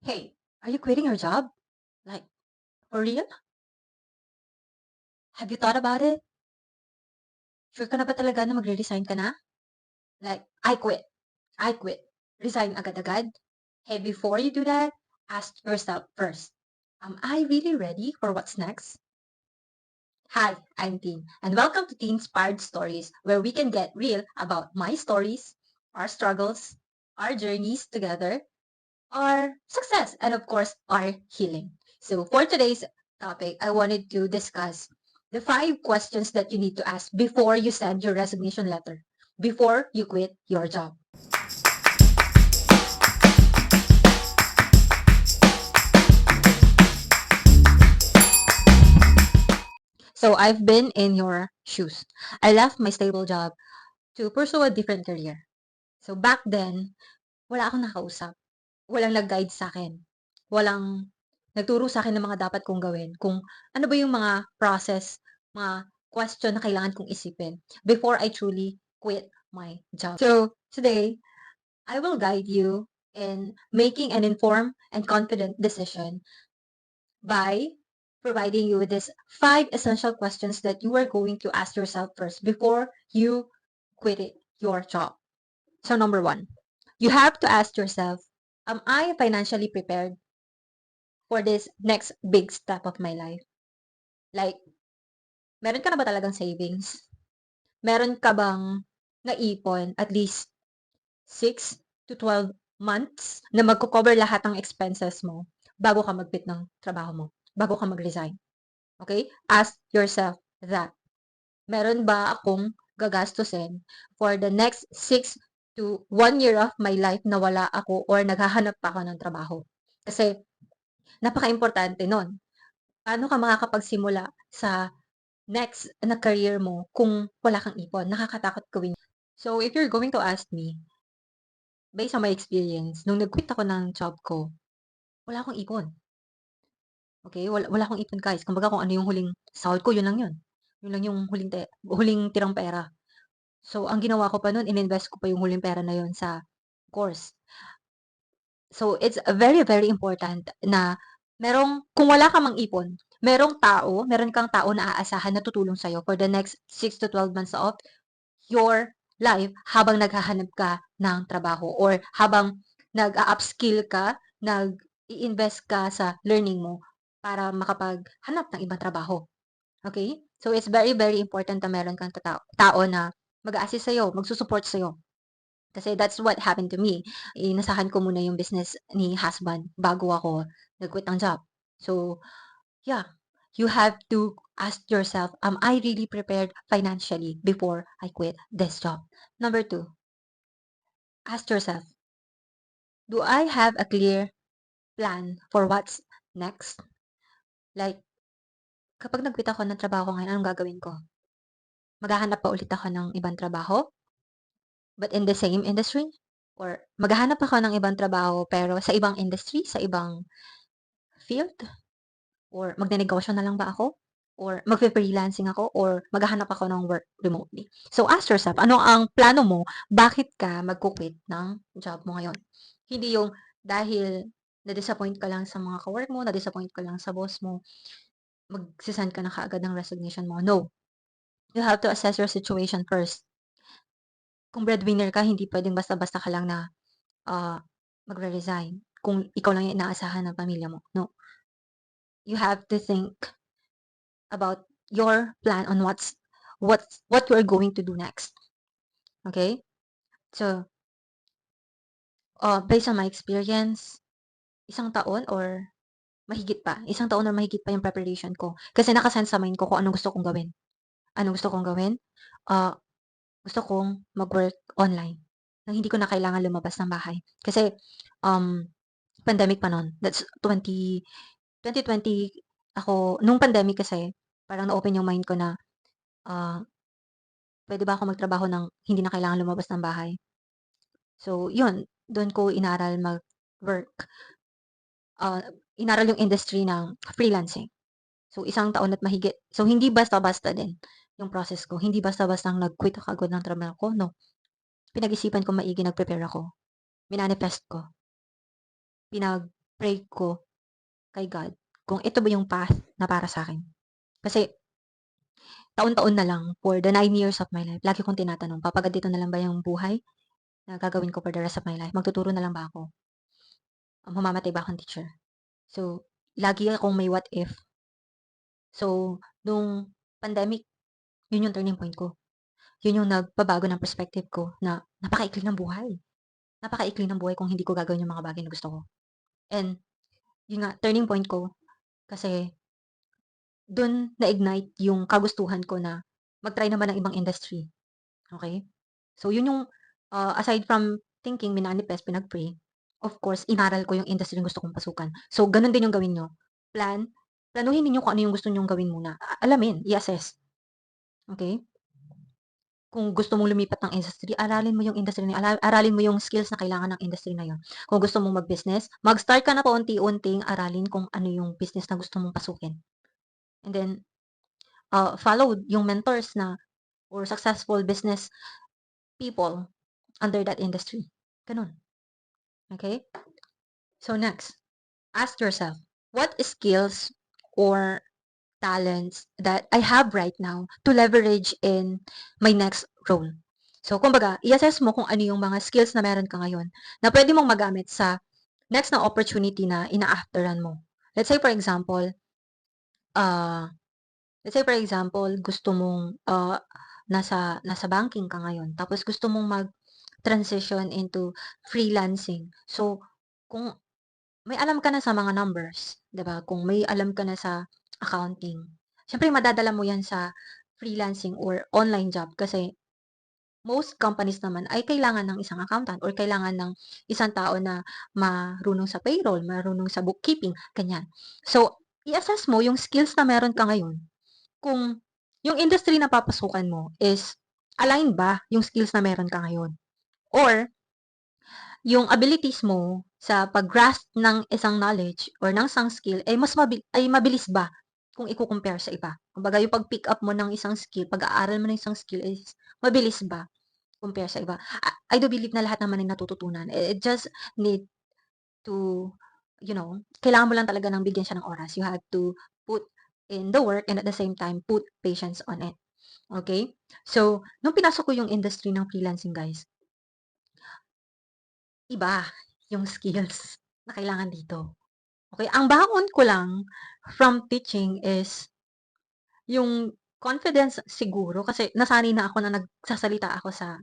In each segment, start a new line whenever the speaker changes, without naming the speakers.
Hey, are you quitting your job? Like, for real? Have you thought about it? Sure ka na ba talaga na magre-resign ka na? Like, I quit. I quit. Resign agad-agad? Hey, before you do that, ask yourself first. Am I really ready for what's next? Hi, I'm Teen, and welcome to Teen Inspired Stories, where we can get real about my stories, our struggles, our journeys together, our success, and of course, our healing. So for today's topic, I wanted to discuss the 5 questions that you need to ask before you send your resignation letter, before you quit your job. So I've been in your shoes. I left my stable job to pursue a different career. So back then, wala akong nakausap. Walang nag-guide sa akin. Walang nagturo sa akin ng mga dapat kong gawin, kung ano ba yung mga process, mga question na kailangan kong isipin before I truly quit my job. So, today, I will guide you in making an informed and confident decision by providing you with these 5 essential questions that you are going to ask yourself first before you quit your job. So, number 1, you have to ask yourself, am I financially prepared for this next big step of my life? Like, meron ka na ba talagang savings? Meron ka bang naipon at least 6 to 12 months na magko-cover lahat ng expenses mo bago ka mag-quit ng trabaho mo, bago ka mag-resign? Okay? Ask yourself that. Meron ba akong gagastusin for the next 6 to 1 year of my life na wala ako or naghahanap pa ako ng trabaho? Kasi napaka-importante nun. Paano ka makakapagsimula sa next na career mo kung wala kang ipon? Nakakatakot gawin. So, if you're going to ask me, based on my experience, nung nag-quit ako ng job ko, wala akong ipon. Okay? Wala akong ipon, guys. Kumbaga kung ano yung huling sahod ko, yun lang yun. Yun lang yung huling tirang pera. So, ang ginawa ko pa nun, ininvest ko pa yung huling pera na yun sa course. So, it's very, very important na kung wala ka mang ipon, meron kang tao na aasahan na tutulong sa'yo for the next 6 to 12 months of your life habang naghahanap ka ng trabaho or habang nag-a-upskill ka, nag-i-invest ka sa learning mo para makapaghanap ng ibang trabaho. Okay? So, it's very, very important na meron kang tao na mag-a-assist sa'yo, magsusupport sa'yo. Kasi that's what happened to me. Inasahan ko muna yung business ni husband bago ako nag-quit ng job. So, yeah, you have to ask yourself, am I really prepared financially before I quit this job? Number 2, ask yourself, do I have a clear plan for what's next? Like, kapag nag-quit ako ng trabaho ko ngayon, anong gagawin ko? Maghahanap pa ulit ako ng ibang trabaho, but in the same industry? Or maghahanap ako ng ibang trabaho pero sa ibang industry, sa ibang field? Or magnenegosyo na lang ba ako? Or magfe-freelancing ako? Or maghahanap ako ng work remotely? So, ask yourself, ano ang plano mo? Bakit ka magko-quit ng job mo ngayon? Hindi yung dahil na-disappoint ka lang sa mga ka-work mo, na-disappoint ka lang sa boss mo, mag-send ka na kaagad ng resignation mo. No. You have to assess your situation first. Kung breadwinner ka, hindi pwedeng basta-basta ka lang na magre-resign kung ikaw lang yung inaasahan ng pamilya mo. No. You have to think about your plan on what you are going to do next. Okay? So, based on my experience, isang taon or mahigit pa yung preparation ko. Kasi nakasense sa mind ko kung anong gusto kong gawin. Anong gusto kong gawin? Ah, Gusto kong mag-work online nang hindi ko na kailangan lumabas ng bahay. Kasi, um, pandemic pa nun. That's 2020 ako, nung pandemic kasi, parang na-open yung mind ko na, ah, puwede ba ako magtrabaho ng hindi na kailangan lumabas ng bahay? So, yun, dun ko inaral mag-work, ah, inaral yung industry ng freelancing. So, isang taon at mahigit. So, hindi basta-basta din yung process ko. Hindi basta-bastang nag-quit ako agad ng trabaho ko, no. Pinag-isipan ko maigi, nag-prepare ako, minanifest ko, pray ko kay God kung ito ba yung path na para sa akin. Kasi taon-taon na lang for the 9 years of my life, lagi kong tinatanong, papaganito na lang ba yung buhay na gagawin ko for the rest of my life? Magtuturo na lang ba ako? Mamamatay ba akong teacher? So, lagi akong may what if. So, nung pandemic, yun yung turning point ko. Yun yung nagpabago ng perspective ko na napakaikli ng buhay. Napakaikli ng buhay kung hindi ko gagawin yung mga bagay na gusto ko. And, yun nga, turning point ko, kasi dun na-ignite yung kagustuhan ko na mag-try naman ng ibang industry. Okay? So, yun yung, aside from thinking, minanifest, pinag-pray, of course, inaral ko yung industry na gusto kong pasukan. So, ganun din yung gawin nyo. Planuhin ninyo kung ano yung gusto nyong gawin muna. Alamin, i-assess. Okay? Kung gusto mong lumipat ng industry, aralin mo yung industry na aralin mo yung skills na kailangan ng industry na yun. Kung gusto mong mag-business, mag-start ka na paunti-unting aralin kung ano yung business na gusto mong pasukin. And then, follow yung mentors na or successful business people under that industry. Ganun. Okay? So next, ask yourself, what skills or talents that I have right now to leverage in my next role? So, kumbaga, i-assess mo kung ano yung mga skills na meron ka ngayon na pwede mong magamit sa next na opportunity na ina-afteran mo. Let's say, for example, uh, gusto mong nasa banking ka ngayon, tapos gusto mong mag-transition into freelancing. So, kung may alam ka na sa mga numbers, 'di ba? Kung may alam ka na sa accounting, syempre madadala mo 'yan sa freelancing or online job kasi most companies naman ay kailangan ng isang accountant or kailangan ng isang tao na marunong sa payroll, marunong sa bookkeeping, ganyan. So, i-assess mo yung skills na meron ka ngayon kung yung industry na papasukan mo is align ba yung skills na meron ka ngayon? Or yung abilities mo sa pag-grasp ng isang knowledge or ng isang skill ay ay mabilis ba kung i-compare sa iba? Kumbaga yung pag-pick up mo ng isang skill, pag-aaral mo ng isang skill is mabilis ba compare sa iba? I do believe na lahat naman ay natututunan. It just need to, kailangan mo lang talaga ng bigyan siya ng oras. You have to put in the work and at the same time put patience on it. Okay? So, nung pinasok ko yung industry ng freelancing, guys, iba yung skills na kailangan dito. Okay? Ang baon ko lang from teaching is yung confidence siguro kasi nasanay na ako na nagsasalita ako sa,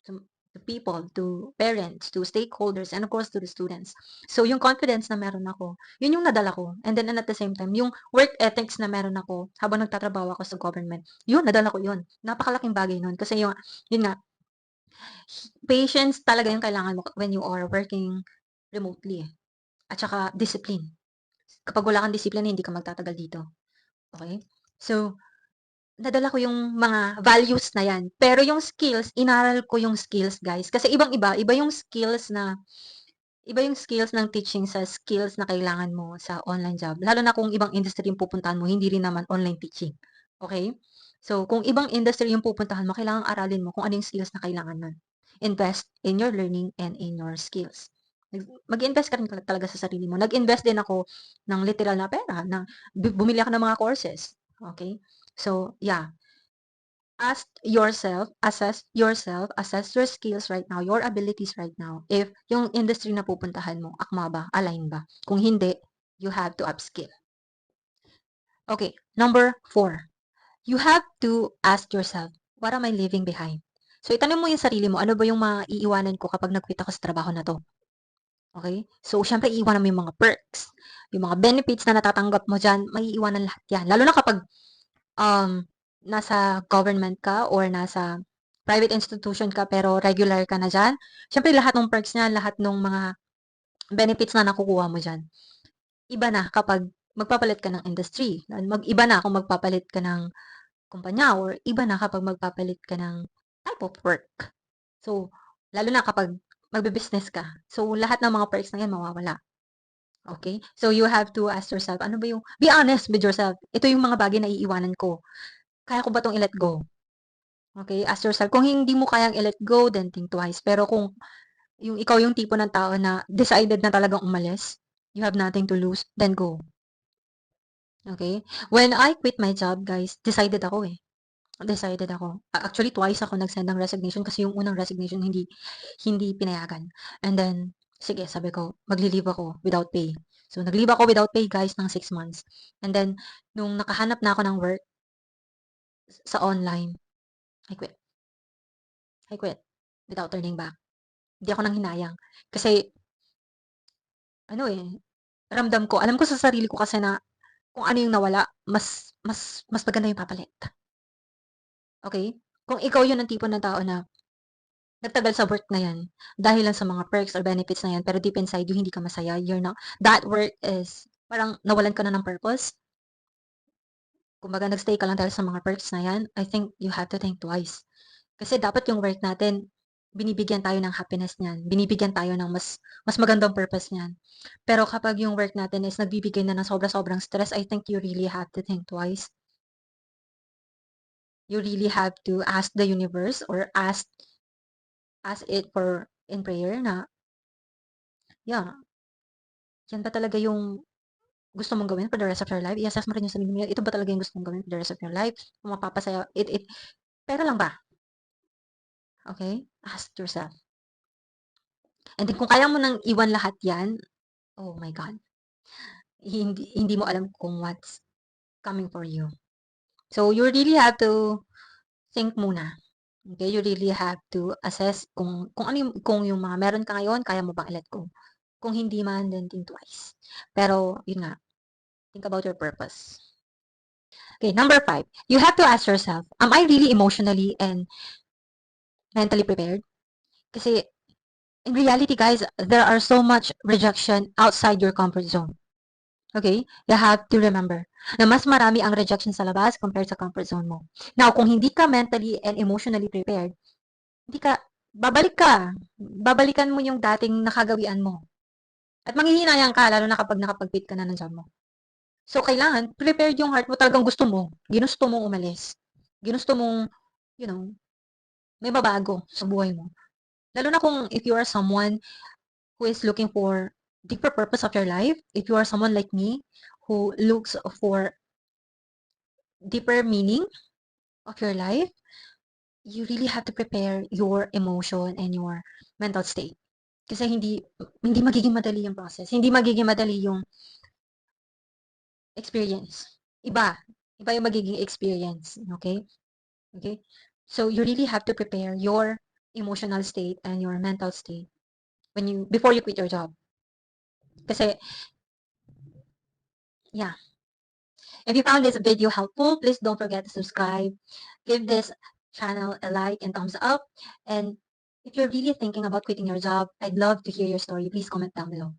to people, to parents, to stakeholders, and of course to the students. So, yung confidence na meron ako, yun yung nadala ko. And then, and at the same time, yung work ethics na meron ako habang nagtatrabaho ako sa government, yun, nadala ko yun. Napakalaking bagay nun. Kasi yun nga, patience talaga yung kailangan mo when you are working remotely. At saka, discipline. Kapag wala kang discipline, hindi ka magtatagal dito. Okay? So, nadala ko yung mga values na yan. Pero yung skills, inaral ko yung skills, guys. Kasi ibang-iba. Iba yung skills ng teaching sa skills na kailangan mo sa online job. Lalo na kung ibang industry yung pupuntahan mo, hindi rin naman online teaching. Okay? So, kung ibang industry yung pupuntahan mo, kailangan aralin mo kung ano yung skills na kailangan nun. Invest in your learning and in your skills. Mag-invest ka rin talaga sa sarili mo. Nag-invest din ako ng literal na pera. Bumili ako ng mga courses. Okay? So, yeah. Assess yourself, assess your skills right now, your abilities right now. If yung industry na pupuntahan mo, akma ba, align ba? Kung hindi, you have to upskill. Okay, number 4. You have to ask yourself, what am I leaving behind? So, itanong mo yung sarili mo, ano ba yung maiiwanan ko kapag nag-quit ako sa trabaho na to? Okay? So, syempre, iiwanan mo yung mga perks, yung mga benefits na natatanggap mo dyan, maiiwanan lahat yan. Lalo na kapag um, nasa government ka or nasa private institution ka pero regular ka na dyan, syempre lahat ng perks niya, lahat ng mga benefits na nakukuha mo dyan. Iba na kapag magpapalit ka ng industry. Iba na kung magpapalit ka ng kumpanya or iba na kapag magpapalit ka ng type of work. So, lalo na kapag magbe-business ka. So, lahat ng mga perks na yan mawawala. Okay? So, you have to ask yourself, ano ba yung, be honest with yourself. Ito yung mga bagay na iiwanan ko. Kaya ko ba itong i-let go? Okay? Ask yourself. Kung hindi mo kayang i-let go, then think twice. Pero kung ikaw yung tipo ng tao na decided na talagang umalis, you have nothing to lose, then go. Okay? When I quit my job, guys, decided ako eh. Decided ako. Actually, twice ako nag-send ng resignation kasi yung unang resignation hindi pinayagan. And then, sige, sabi ko, magli-leave ako without pay. So, nag-leave ako without pay, guys, ng 6 months. And then, nung nakahanap na ako ng work sa online, I quit. I quit without turning back. Hindi ako nang hinayang. Kasi, ano eh, ramdam ko, alam ko sa sarili ko kasi na kung ano yung nawala, mas maganda yung papalit. Okay? Kung ikaw yun ang tipo ng tao na nagtagal sa work na yan dahil lang sa mga perks or benefits na yan, pero deep inside you, hindi ka masaya, you're not, that work is, parang nawalan ka na ng purpose. Kumbaga, nagstay ka lang dahil sa mga perks na yan, I think you have to think twice. Kasi dapat yung work natin, binibigyan tayo ng happiness niyan, binibigyan tayo ng mas magandang purpose niyan. Pero kapag yung work natin is nagbibigay na ng sobra-sobrang stress, I think you really have to think twice. You really have to ask the universe or ask it for in prayer na, yeah, yan ba talaga yung gusto mong gawin for the rest of your life? I-assess mo rin yung sarili mo, ito ba talaga yung gusto mong gawin for the rest of your life? Kung mapapasaya, pera lang ba? Okay? Ask yourself. And then kung kaya mo nang iwan lahat yan, oh my God, hindi mo alam kung what's coming for you. So, you really have to think muna. Okay? You really have to assess kung ano kung yung mga meron ka ngayon, kaya mo bang i-let go? Kung hindi man, then think twice. Pero, yun nga, think about your purpose. Okay, number 5. You have to ask yourself, am I really emotionally and mentally prepared? Kasi, in reality, guys, there are so much rejection outside your comfort zone. Okay? You have to remember na mas marami ang rejection sa labas compared sa comfort zone mo. Now, kung hindi ka mentally and emotionally prepared, hindi ka, babalik ka. Babalikan mo yung dating nakagawian mo. At manghihinayang ka, lalo na kapag nakapag-quit ka na ng job mo. So, kailangan, prepared yung heart mo, talagang gusto mo. Ginusto mong umalis. Ginusto mong, you know, may mabago sa buhay mo. Lalo na kung if you are someone who is looking for deeper purpose of your life, if you are someone like me who looks for deeper meaning of your life, you really have to prepare your emotion and your mental state. Kasi hindi magiging madali yung process. Hindi magiging madali yung experience. Iba. Iba yung magiging experience. Okay? Okay? So, you really have to prepare your emotional state and your mental state before you quit your job. Kasi, yeah. If you found this video helpful, please don't forget to subscribe. Give this channel a like and thumbs up. And if you're really thinking about quitting your job, I'd love to hear your story. Please comment down below.